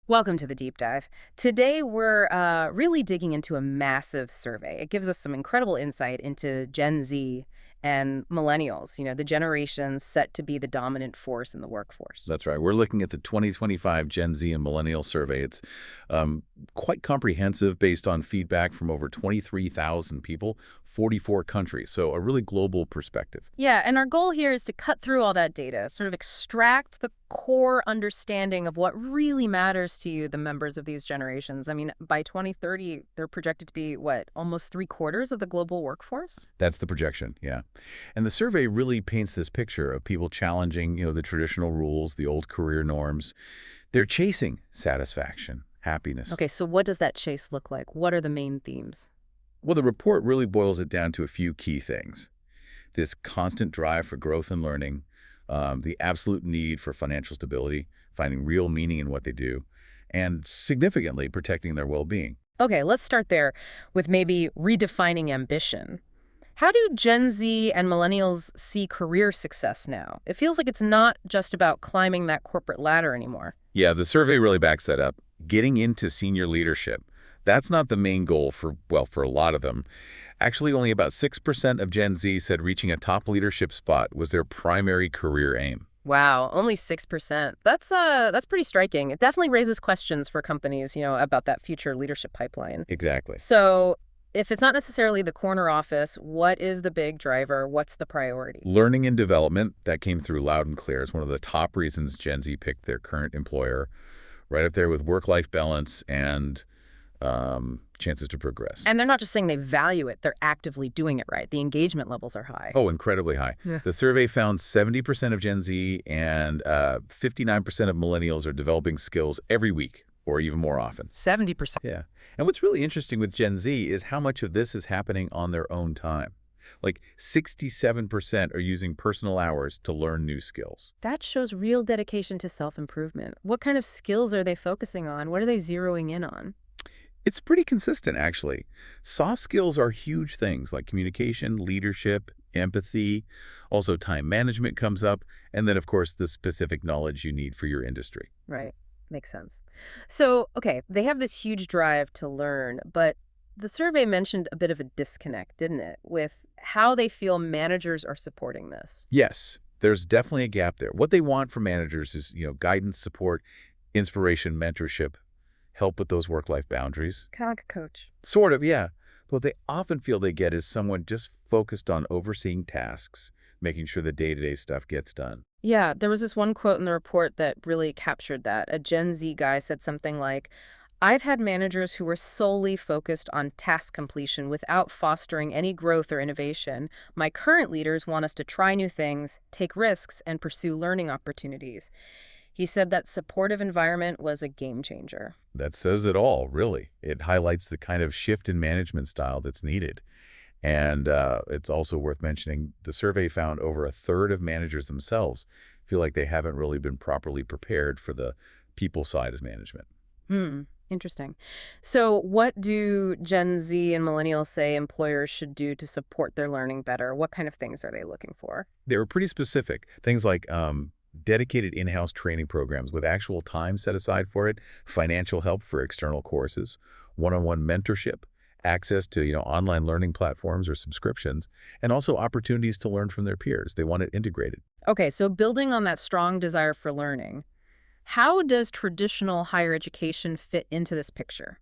Welcome to the deep dive. Today, we're really digging into a massive survey. It gives us some incredible insight into Gen Z and millennials, the generations set to be the dominant force in the workforce. That's right. We're looking at the 2025 Gen Z and Millennial survey. It's quite comprehensive based on feedback from over 23,000 people, 44 countries. So a really global perspective. Yeah, and our goal here is to cut through all that data, sort of extract the core understanding of what really matters to you, the members of these generations. I mean, by 2030, they're projected to be, what, almost three-quarters of the global workforce? That's the projection, yeah. And the survey really paints this picture of people challenging, the traditional rules, the old career norms. They're chasing satisfaction, happiness. Okay, so what does that chase look like? What are the main themes? Well, the report really boils it down to a few key things. This constant drive for growth and learning, the absolute need for financial stability, finding real meaning in what they do, and significantly protecting their well-being. Okay, let's start there with maybe redefining ambition. How do Gen Z and millennials see career success now? It feels like it's not just about climbing that corporate ladder anymore. Yeah, the survey really backs that up. Getting into senior leadership, that's not the main goal for a lot of them. Actually, only about 6% of Gen Z said reaching a top leadership spot was their primary career aim. Wow, only 6%. That's pretty striking. It definitely raises questions for companies, about that future leadership pipeline. Exactly. So, if it's not necessarily the corner office, what is the big driver? What's the priority? Learning and development, that came through loud and clear. It's one of the top reasons Gen Z picked their current employer, right up there with work-life balance and chances to progress. And they're not just saying they value it, they're actively doing it right. The engagement levels are high. Oh, incredibly high. Yeah. The survey found 70% of Gen Z and 59% of millennials are developing skills every week or even more often. 70%. Yeah. And what's really interesting with Gen Z is how much of this is happening on their own time. Like 67% are using personal hours to learn new skills. That shows real dedication to self-improvement. What kind of skills are they focusing on? What are they zeroing in on? It's pretty consistent, actually. Soft skills are huge things like communication, leadership, empathy. Also, time management comes up. And then, of course, the specific knowledge you need for your industry. Right. Makes sense. So, okay, they have this huge drive to learn, but the survey mentioned a bit of a disconnect, didn't it, with how they feel managers are supporting this. Yes, there's definitely a gap there. What they want from managers is, guidance, support, inspiration, mentorship, help with those work-life boundaries. Kind of like a coach. Sort of, yeah. But what they often feel they get is someone just focused on overseeing tasks, making sure the day-to-day stuff gets done. Yeah, there was this one quote in the report that really captured that. A Gen Z guy said something like, I've had managers who were solely focused on task completion without fostering any growth or innovation. My current leaders want us to try new things, take risks, and pursue learning opportunities. He said that supportive environment was a game changer. That says it all, really. It highlights the kind of shift in management style that's needed. And it's also worth mentioning the survey found over a third of managers themselves feel like they haven't really been properly prepared for the people side as management. Interesting. So what do Gen Z and millennials say employers should do to support their learning better? What kind of things are they looking for? They were pretty specific. Things like dedicated in-house training programs with actual time set aside for it, financial help for external courses, one-on-one mentorship, access to online learning platforms or subscriptions, and also opportunities to learn from their peers. They want it integrated. Okay, so building on that strong desire for learning, how does traditional higher education fit into this picture?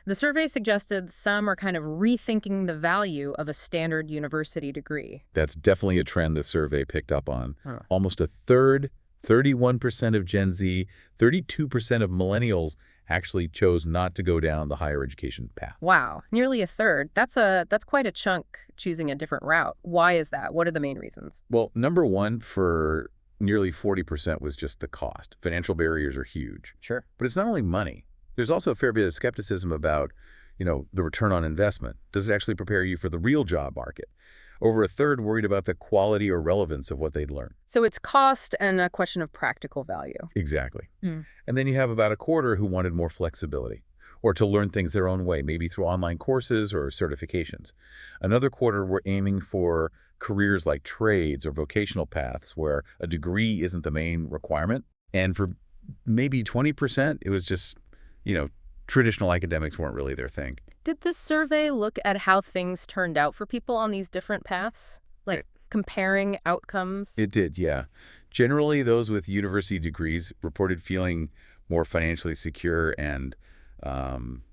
The survey suggested some are kind of rethinking the value of a standard university degree. That's definitely a trend the survey picked up on. Huh. Almost a third, 31% of Gen Z, 32% of millennials actually chose not to go down the higher education path. Wow, nearly a third. That's quite a chunk choosing a different route. Why is that? What are the main reasons? Well, number one for nearly 40% was just the cost. Financial barriers are huge. Sure. But it's not only money. There's also a fair bit of skepticism about, the return on investment. Does it actually prepare you for the real job market? Over a third worried about the quality or relevance of what they'd learn. So it's cost and a question of practical value. Exactly. Mm. And then you have about a quarter who wanted more flexibility or to learn things their own way, maybe through online courses or certifications. Another quarter were aiming for careers like trades or vocational paths where a degree isn't the main requirement. And for Maybe 20%. It was just, you know, traditional academics weren't really their thing. Did this survey look at how things turned out for people on these different paths? Like comparing outcomes? It did, yeah. Generally, those with university degrees reported feeling more financially secure and um,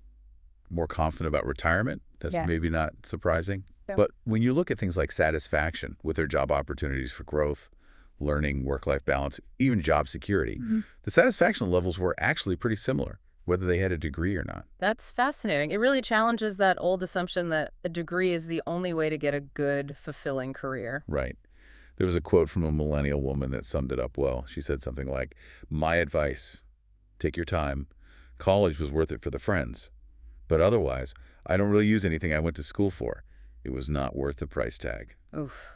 more confident about retirement. That's Yeah. maybe not surprising. So- But when you look at things like satisfaction with their job opportunities for growth, learning, work-life balance, even job security, Mhm. the satisfaction levels were actually pretty similar, whether they had a degree or not. That's fascinating. It really challenges that old assumption that a degree is the only way to get a good, fulfilling career. Right. There was a quote from a millennial woman that summed it up well. She said something like, "My advice, take your time. College was worth it for the friends. But otherwise, I don't really use anything I went to school for. It was not worth the price tag." Oof,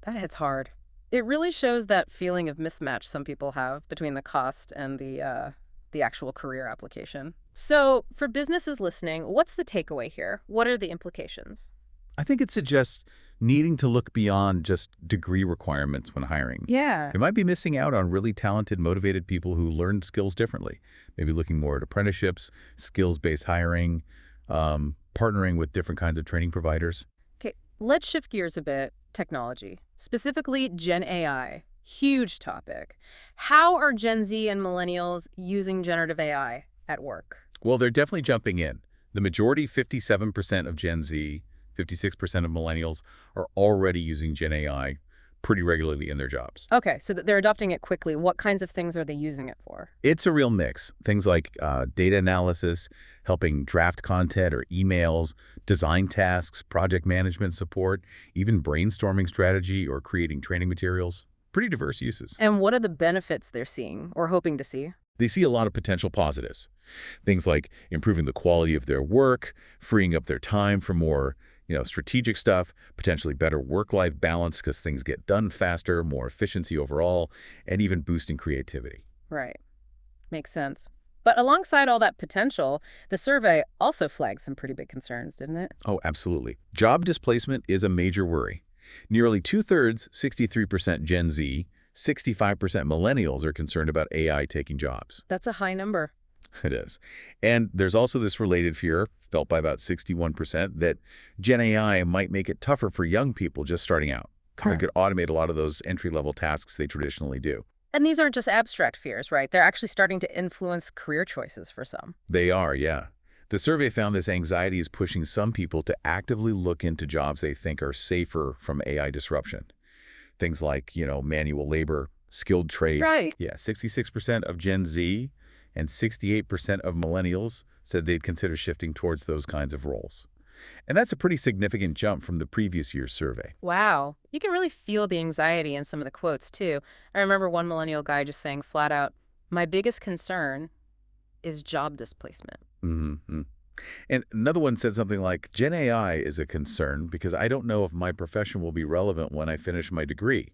that hits hard. It really shows that feeling of mismatch some people have between the cost and the actual career application. So, for businesses listening, what's the takeaway here? What are the implications? I think it suggests needing to look beyond just degree requirements when hiring. Yeah. You might be missing out on really talented, motivated people who learn skills differently. Maybe looking more at apprenticeships, skills-based hiring, partnering with different kinds of training providers. Okay, let's shift gears a bit. Technology, specifically Gen AI. Huge topic. How are Gen Z and millennials using generative AI at work? Well, they're definitely jumping in. The majority, 57% of Gen Z, 56% of millennials, are already using Gen AI pretty regularly in their jobs. Okay, so they're adopting it quickly. What kinds of things are they using it for? It's a real mix. Things like data analysis, helping draft content or emails, design tasks, project management support, even brainstorming strategy or creating training materials. Pretty diverse uses. And what are the benefits they're seeing or hoping to see? They see a lot of potential positives. Things like improving the quality of their work, freeing up their time for more, strategic stuff, potentially better work-life balance because things get done faster, more efficiency overall, and even boosting creativity. Right. Makes sense. But alongside all that potential, the survey also flagged some pretty big concerns, didn't it? Oh, absolutely. Job displacement is a major worry. Nearly two-thirds, 63% Gen Z, 65% millennials are concerned about AI taking jobs. That's a high number. It is. And there's also this related fear, felt by about 61%, that Gen AI might make it tougher for young people just starting out, because it could automate a lot of those entry-level tasks they traditionally do. And these aren't just abstract fears, right? They're actually starting to influence career choices for some. They are, yeah. The survey found this anxiety is pushing some people to actively look into jobs they think are safer from AI disruption. Things like, manual labor, skilled trades. Right. Yeah, 66% of Gen Z and 68% of millennials said they'd consider shifting towards those kinds of roles. And that's a pretty significant jump from the previous year's survey. Wow. You can really feel the anxiety in some of the quotes, too. I remember one millennial guy just saying flat out, "My biggest concern is job displacement." Mm-hmm. And another one said something like, "Gen AI is a concern because I don't know if my profession will be relevant when I finish my degree."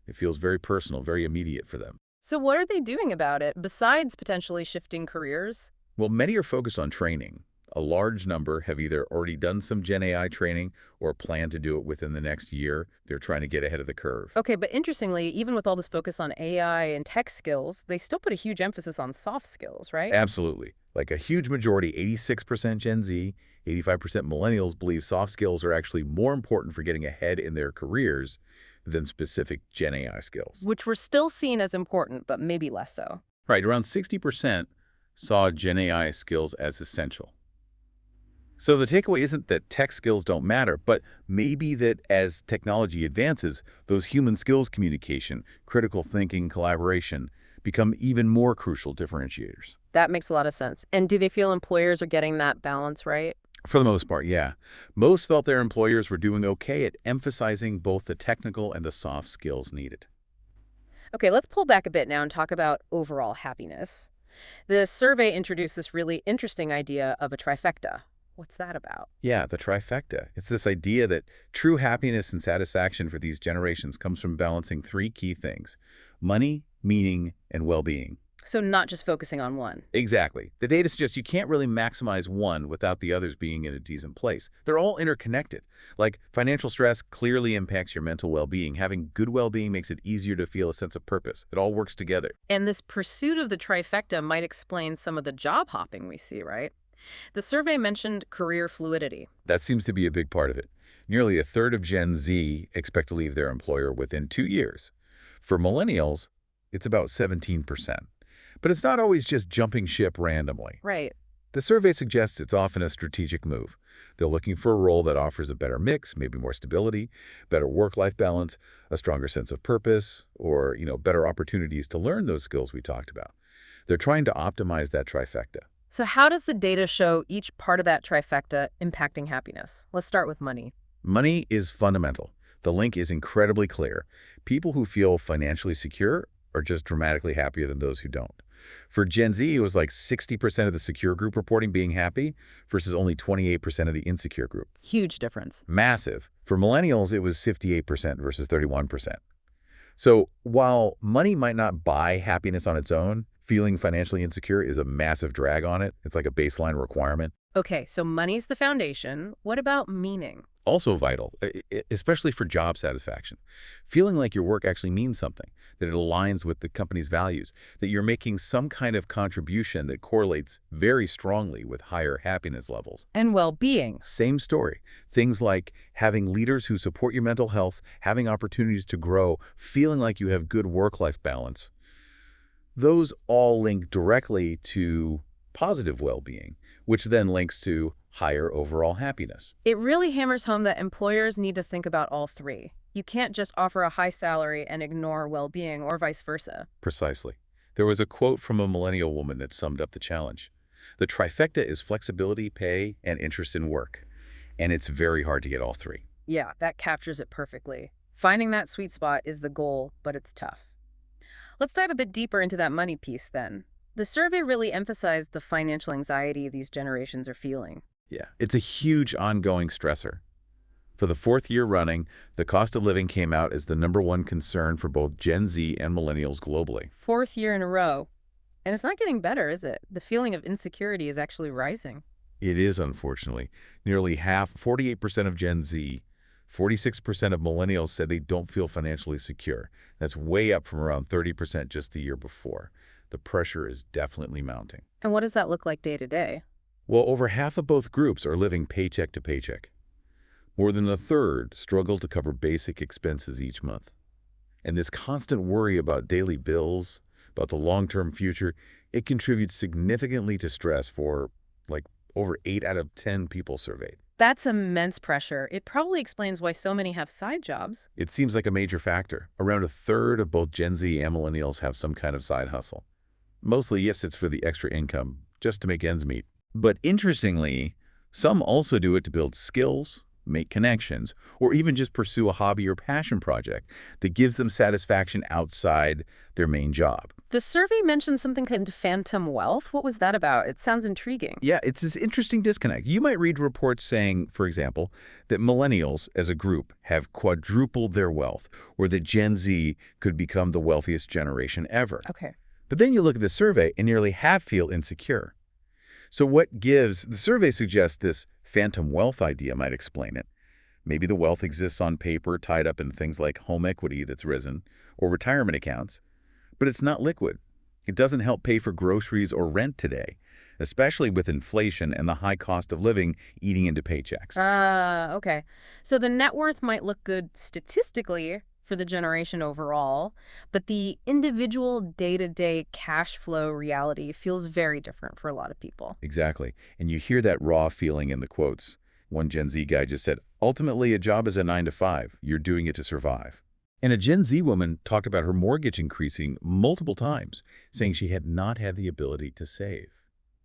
It feels very personal, very immediate for them. So what are they doing about it, besides potentially shifting careers? Well, many are focused on training. A large number have either already done some Gen AI training or plan to do it within the next year. They're trying to get ahead of the curve. Okay, but interestingly, even with all this focus on AI and tech skills, they still put a huge emphasis on soft skills, right? Absolutely. Like a huge majority, 86% Gen Z, 85% millennials believe soft skills are actually more important for getting ahead in their careers than specific Gen AI skills. Which were still seen as important, but maybe less so. Right, around 60% saw Gen AI skills as essential. So the takeaway isn't that tech skills don't matter, but maybe that as technology advances, those human skills, communication, critical thinking, collaboration, become even more crucial differentiators. That makes a lot of sense. And do they feel employers are getting that balance right? For the most part, yeah. Most felt their employers were doing okay at emphasizing both the technical and the soft skills needed. Okay, let's pull back a bit now and talk about overall happiness. The survey introduced this really interesting idea of a trifecta. What's that about? Yeah, the trifecta. It's this idea that true happiness and satisfaction for these generations comes from balancing three key things: money, meaning, and well-being. So not just focusing on one. Exactly. The data suggests you can't really maximize one without the others being in a decent place. They're all interconnected. Like, financial stress clearly impacts your mental well-being. Having good well-being makes it easier to feel a sense of purpose. It all works together. And this pursuit of the trifecta might explain some of the job hopping we see, right? The survey mentioned career fluidity. That seems to be a big part of it. Nearly a third of Gen Z expect to leave their employer within 2 years. For millennials, it's about 17%. But it's not always just jumping ship randomly. Right. The survey suggests it's often a strategic move. They're looking for a role that offers a better mix, maybe more stability, better work-life balance, a stronger sense of purpose, or, better opportunities to learn those skills we talked about. They're trying to optimize that trifecta. So how does the data show each part of that trifecta impacting happiness? Let's start with money. Money is fundamental. The link is incredibly clear. People who feel financially secure are just dramatically happier than those who don't. For Gen Z, it was like 60% of the secure group reporting being happy versus only 28% of the insecure group. Huge difference. Massive. For millennials, it was 58% versus 31%. So while money might not buy happiness on its own, feeling financially insecure is a massive drag on it. It's like a baseline requirement. Okay, so money's the foundation. What about meaning? Also vital, especially for job satisfaction. Feeling like your work actually means something, that it aligns with the company's values, that you're making some kind of contribution that correlates very strongly with higher happiness levels. And well-being. Same story. Things like having leaders who support your mental health, having opportunities to grow, feeling like you have good work-life balance. Those all link directly to positive well-being, which then links to higher overall happiness. It really hammers home that employers need to think about all three. You can't just offer a high salary and ignore well-being, or vice versa. Precisely. There was a quote from a millennial woman that summed up the challenge. The trifecta is flexibility, pay, and interest in work. And it's very hard to get all three. Yeah, that captures it perfectly. Finding that sweet spot is the goal, but it's tough. Let's dive a bit deeper into that money piece then. The survey really emphasized the financial anxiety these generations are feeling. Yeah, it's a huge ongoing stressor. For the fourth year running, the cost of living came out as the #1 concern for both Gen Z and millennials globally. Fourth year in a row. And it's not getting better, is it? The feeling of insecurity is actually rising. It is, unfortunately. Nearly half, 48% of Gen Z, 46% of millennials said they don't feel financially secure. That's way up from around 30% just the year before. The pressure is definitely mounting. And what does that look like day to day? Well, over half of both groups are living paycheck to paycheck. More than a third struggle to cover basic expenses each month. And this constant worry about daily bills, about the long-term future, it contributes significantly to stress for, over 8 out of 10 people surveyed. That's immense pressure. It probably explains why so many have side jobs. It seems like a major factor. Around a third of both Gen Z and millennials have some kind of side hustle. Mostly, yes, it's for the extra income, just to make ends meet. But interestingly, some also do it to build skills, make connections, or even just pursue a hobby or passion project that gives them satisfaction outside their main job. The survey mentioned something called phantom wealth. What was that about? It sounds intriguing. Yeah, it's this interesting disconnect. You might read reports saying, for example, that millennials as a group have quadrupled their wealth, or that Gen Z could become the wealthiest generation ever. Okay. But then you look at the survey and nearly half feel insecure. So the survey suggests this phantom wealth idea might explain it. Maybe the wealth exists on paper, tied up in things like home equity that's risen, or retirement accounts, but it's not liquid. It doesn't help pay for groceries or rent today, especially with inflation and the high cost of living eating into paychecks. Okay. So the net worth might look good statistically for the generation overall, but the individual day-to-day cash flow reality feels very different for a lot of people. Exactly. And you hear that raw feeling in the quotes. One Gen Z guy just said, ultimately, a job is a 9 to 5. You're doing it to survive. And a Gen Z woman talked about her mortgage increasing multiple times, saying she had not had the ability to save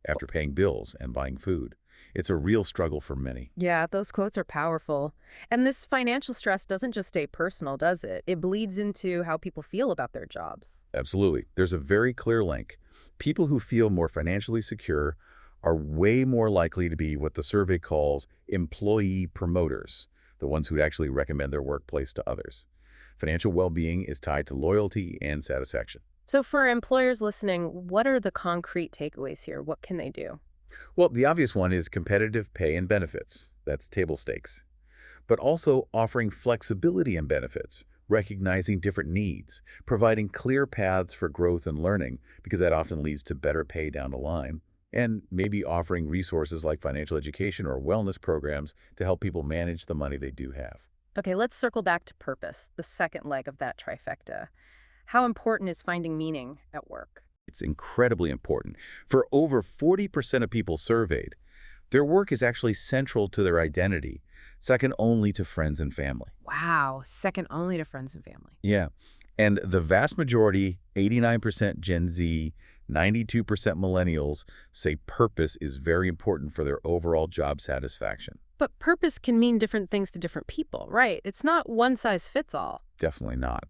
after paying bills and buying food. It's a real struggle for many. Yeah, those quotes are powerful. And this financial stress doesn't just stay personal, does it? It bleeds into how people feel about their jobs. Absolutely. There's a very clear link. People who feel more financially secure are way more likely to be what the survey calls employee promoters, the ones who'd actually recommend their workplace to others. Financial well-being is tied to loyalty and satisfaction. So for employers listening, what are the concrete takeaways here? What can they do? Well, the obvious one is competitive pay and benefits. That's table stakes. But also offering flexibility and benefits, recognizing different needs, providing clear paths for growth and learning, because that often leads to better pay down the line, and maybe offering resources like financial education or wellness programs to help people manage the money they do have. Okay, let's circle back to purpose, the second leg of that trifecta. How important is finding meaning at work? It's incredibly important. For over 40% of people surveyed, their work is actually central to their identity, second only to friends and family. Wow, second only to friends and family. Yeah. And the vast majority, 89% Gen Z, 92% millennials, say purpose is very important for their overall job satisfaction. But purpose can mean different things to different people, right? It's not one size fits all. Definitely not.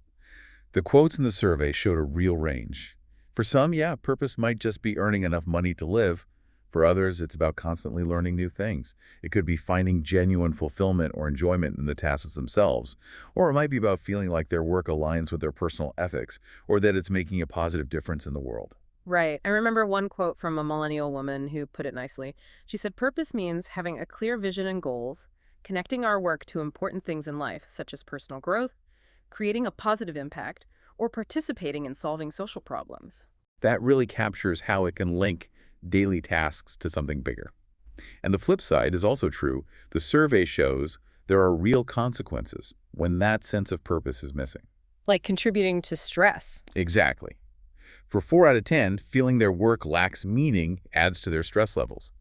The quotes in the survey showed a real range. For some, yeah, purpose might just be earning enough money to live. For others, it's about constantly learning new things. It could be finding genuine fulfillment or enjoyment in the tasks themselves. Or it might be about feeling like their work aligns with their personal ethics or that it's making a positive difference in the world. Right. I remember one quote from a millennial woman who put it nicely. She said, purpose means having a clear vision and goals, connecting our work to important things in life, such as personal growth, creating a positive impact, or participating in solving social problems. That really captures how it can link daily tasks to something bigger. And the flip side is also true. The survey shows there are real consequences when that sense of purpose is missing. Like contributing to stress. Exactly. For 4 out of 10, feeling their work lacks meaning adds to their stress levels.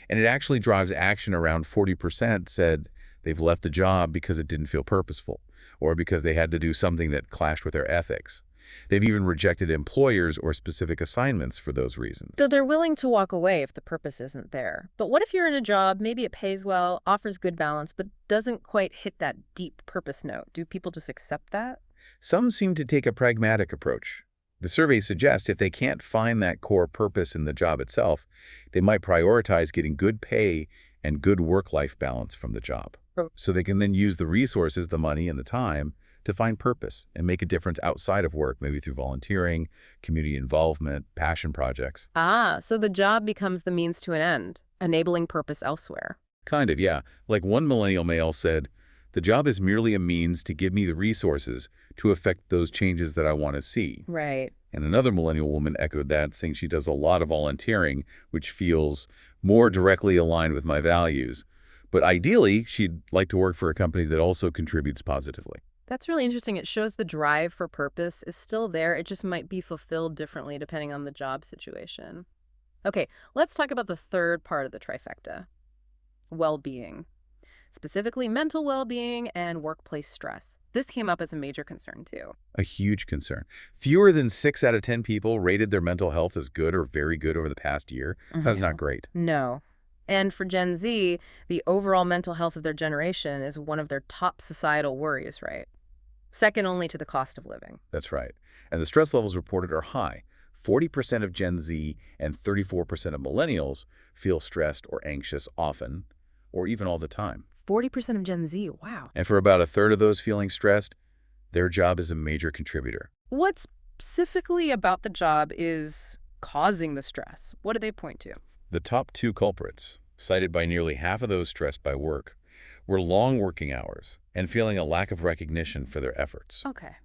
And it actually drives action. Around 40% said they've left a job because it didn't feel purposeful or because they had to do something that clashed with their ethics. They've even rejected employers or specific assignments for those reasons. So they're willing to walk away if the purpose isn't there. But what if you're in a job, maybe it pays well, offers good balance, but doesn't quite hit that deep purpose note? Do people just accept that? Some seem to take a pragmatic approach. The surveys suggest if they can't find that core purpose in the job itself, they might prioritize getting good pay and good work-life balance from the job. Oh. So they can then use the resources, the money, and the time to find purpose and make a difference outside of work, maybe through volunteering, community involvement, passion projects. Ah, so the job becomes the means to an end, enabling purpose elsewhere. Kind of, yeah. Like one millennial male said, the job is merely a means to give me the resources to affect those changes that I want to see. Right. And another millennial woman echoed that, saying she does a lot of volunteering, which feels more directly aligned with my values. But ideally, she'd like to work for a company that also contributes positively. That's really interesting. It shows the drive for purpose is still there. It just might be fulfilled differently depending on the job situation. Okay, let's talk about the third part of the trifecta, well-being, specifically mental well-being and workplace stress. This came up as a major concern too. A huge concern. Fewer than 6 out of 10 people rated their mental health as good or very good over the past year. That's not great. No. And for Gen Z, the overall mental health of their generation is one of their top societal worries, right? Second only to the cost of living. That's right. And the stress levels reported are high. 40% of Gen Z and 34% of millennials feel stressed or anxious often, or even all the time. 40% of Gen Z, wow. And for about a third of those feeling stressed, their job is a major contributor. What specifically about the job is causing the stress? What do they point to? The top 2 culprits, cited by nearly half of those stressed by work, were long working hours and feeling a lack of recognition for their efforts. Okay.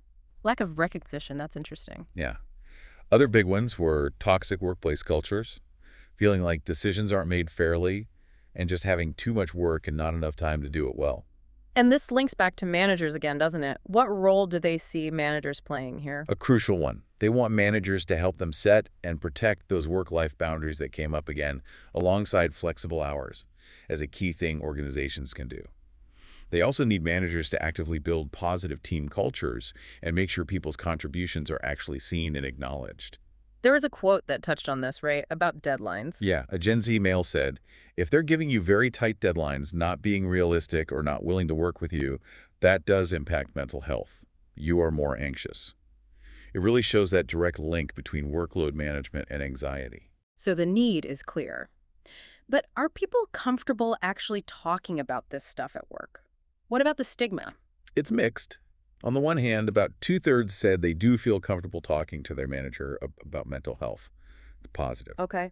Lack of recognition, that's interesting. Yeah. Other big ones were toxic workplace cultures, feeling like decisions aren't made fairly, and just having too much work and not enough time to do it well. And this links back to managers again, doesn't it? What role do they see managers playing here? A crucial one. They want managers to help them set and protect those work-life boundaries that came up again, alongside flexible hours, as a key thing organizations can do. They also need managers to actively build positive team cultures and make sure people's contributions are actually seen and acknowledged. There was a quote that touched on this, right? About deadlines. Yeah, a Gen Z male said, if they're giving you very tight deadlines, not being realistic or not willing to work with you, that does impact mental health. You are more anxious. It really shows that direct link between workload management and anxiety. So the need is clear. But are people comfortable actually talking about this stuff at work? What about the stigma? It's mixed. On the one hand, about two-thirds said they do feel comfortable talking to their manager about mental health. It's positive. Okay.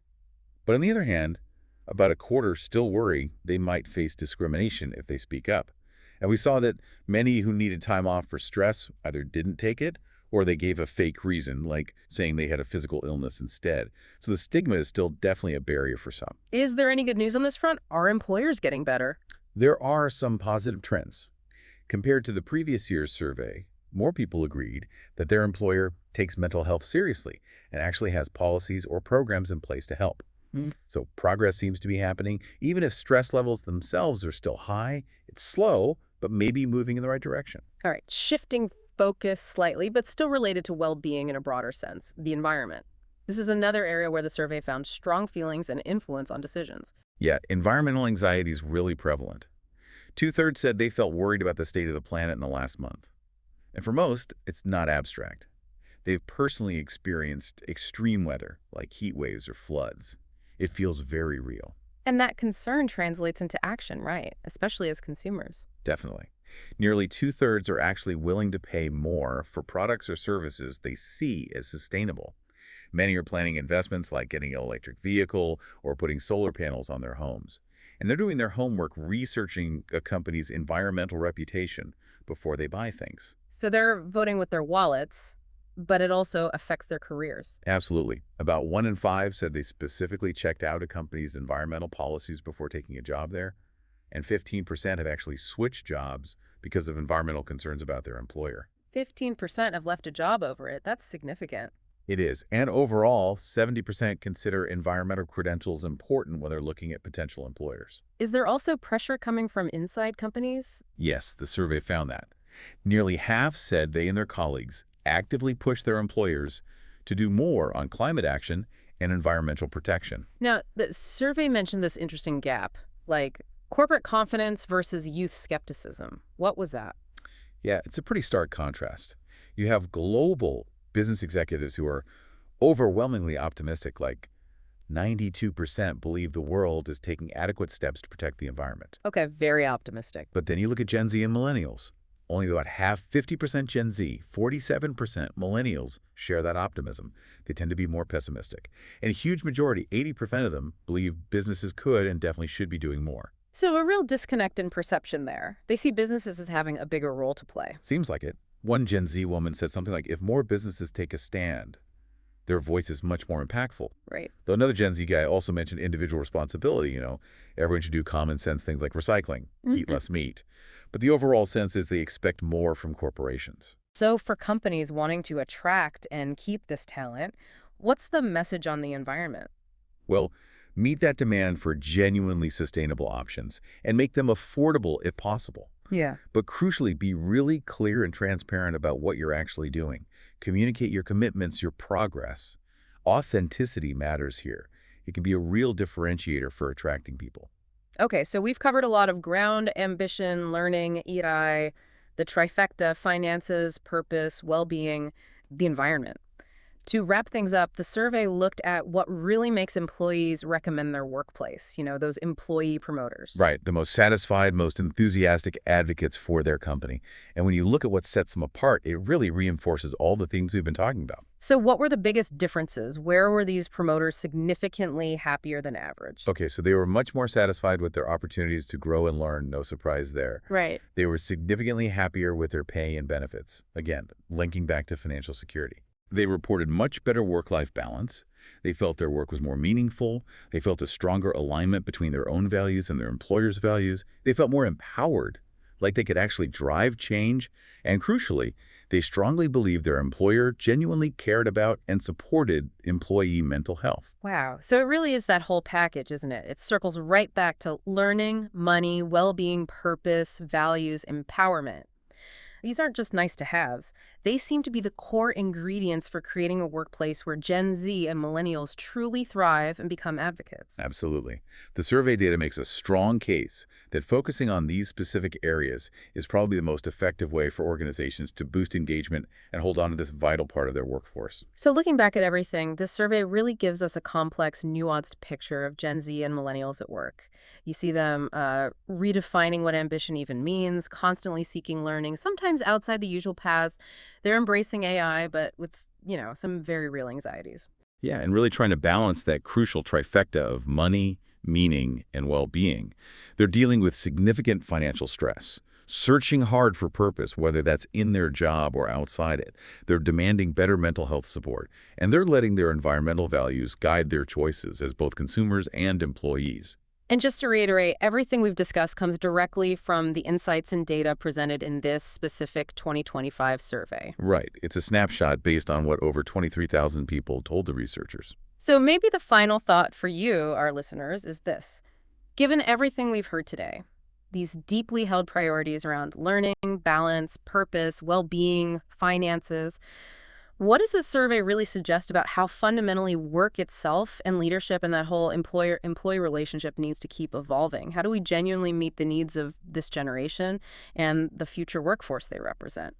But on the other hand, about a quarter still worry they might face discrimination if they speak up. And we saw that many who needed time off for stress either didn't take it or they gave a fake reason, like saying they had a physical illness instead. So the stigma is still definitely a barrier for some. Is there any good news on this front? Are employers getting better? There are some positive trends. Compared to the previous year's survey, more people agreed that their employer takes mental health seriously and actually has policies or programs in place to help. Hmm. So progress seems to be happening. Even if stress levels themselves are still high, it's slow, but maybe moving in the right direction. All right, shifting focus slightly, but still related to well-being in a broader sense, the environment. This is another area where the survey found strong feelings and influence on decisions. Yeah, environmental anxiety is really prevalent. Two-thirds said they felt worried about the state of the planet in the last month. And for most, it's not abstract. They've personally experienced extreme weather, like heat waves or floods. It feels very real. And that concern translates into action, right? Especially as consumers. Definitely. Nearly two-thirds are actually willing to pay more for products or services they see as sustainable. Many are planning investments like getting an electric vehicle or putting solar panels on their homes. And they're doing their homework researching a company's environmental reputation before they buy things. So they're voting with their wallets, but it also affects their careers. Absolutely. About 1 in 5 said they specifically checked out a company's environmental policies before taking a job there. And 15% have actually switched jobs because of environmental concerns about their employer. 15% have left a job over it. That's significant. It is. And overall, 70% consider environmental credentials important when they're looking at potential employers. Is there also pressure coming from inside companies? Yes, the survey found that. Nearly half said they and their colleagues actively push their employers to do more on climate action and environmental protection. Now, the survey mentioned this interesting gap, like corporate confidence versus youth skepticism. What was that? Yeah, it's a pretty stark contrast. You have global business executives who are overwhelmingly optimistic, like 92% believe the world is taking adequate steps to protect the environment. Okay, very optimistic. But then you look at Gen Z and Millennials. Only about half, 50% Gen Z, 47% Millennials share that optimism. They tend to be more pessimistic. And a huge majority, 80% of them, believe businesses could and definitely should be doing more. So a real disconnect in perception there. They see businesses as having a bigger role to play. Seems like it. One Gen Z woman said something like, if more businesses take a stand, their voice is much more impactful. Right. Though another Gen Z guy also mentioned individual responsibility. Everyone should do common sense things like recycling, eat less meat. But the overall sense is they expect more from corporations. So for companies wanting to attract and keep this talent, what's the message on the environment? Well, meet that demand for genuinely sustainable options and make them affordable if possible. Yeah. But crucially, be really clear and transparent about what you're actually doing. Communicate your commitments, your progress. Authenticity matters here. It can be a real differentiator for attracting people. Okay, so we've covered a lot of ground, ambition, learning, EI, the trifecta, finances, purpose, well-being, the environment. To wrap things up, the survey looked at what really makes employees recommend their workplace, those employee promoters. Right, the most satisfied, most enthusiastic advocates for their company. And when you look at what sets them apart, it really reinforces all the things we've been talking about. So what were the biggest differences? Where were these promoters significantly happier than average? Okay, so they were much more satisfied with their opportunities to grow and learn. No surprise there. Right. They were significantly happier with their pay and benefits. Again, linking back to financial security. They reported much better work-life balance. They felt their work was more meaningful. They felt a stronger alignment between their own values and their employer's values. They felt more empowered, like they could actually drive change. And crucially, they strongly believed their employer genuinely cared about and supported employee mental health. Wow. So it really is that whole package, isn't it? It circles right back to learning, money, well-being, purpose, values, empowerment. These aren't just nice-to-haves. They seem to be the core ingredients for creating a workplace where Gen Z and millennials truly thrive and become advocates. Absolutely. The survey data makes a strong case that focusing on these specific areas is probably the most effective way for organizations to boost engagement and hold on to this vital part of their workforce. So looking back at everything, this survey really gives us a complex, nuanced picture of Gen Z and millennials at work. You see them redefining what ambition even means, constantly seeking learning, sometimes outside the usual paths. They're embracing AI, but with, some very real anxieties. Yeah, and really trying to balance that crucial trifecta of money, meaning, and well-being. They're dealing with significant financial stress, searching hard for purpose, whether that's in their job or outside it. They're demanding better mental health support, and they're letting their environmental values guide their choices as both consumers and employees. And just to reiterate, everything we've discussed comes directly from the insights and data presented in this specific 2025 survey. Right. It's a snapshot based on what over 23,000 people told the researchers. So maybe the final thought for you, our listeners, is this. Given everything we've heard today, these deeply held priorities around learning, balance, purpose, well-being, finances, what does this survey really suggest about how fundamentally work itself and leadership and that whole employer-employee relationship needs to keep evolving? How do we genuinely meet the needs of this generation and the future workforce they represent?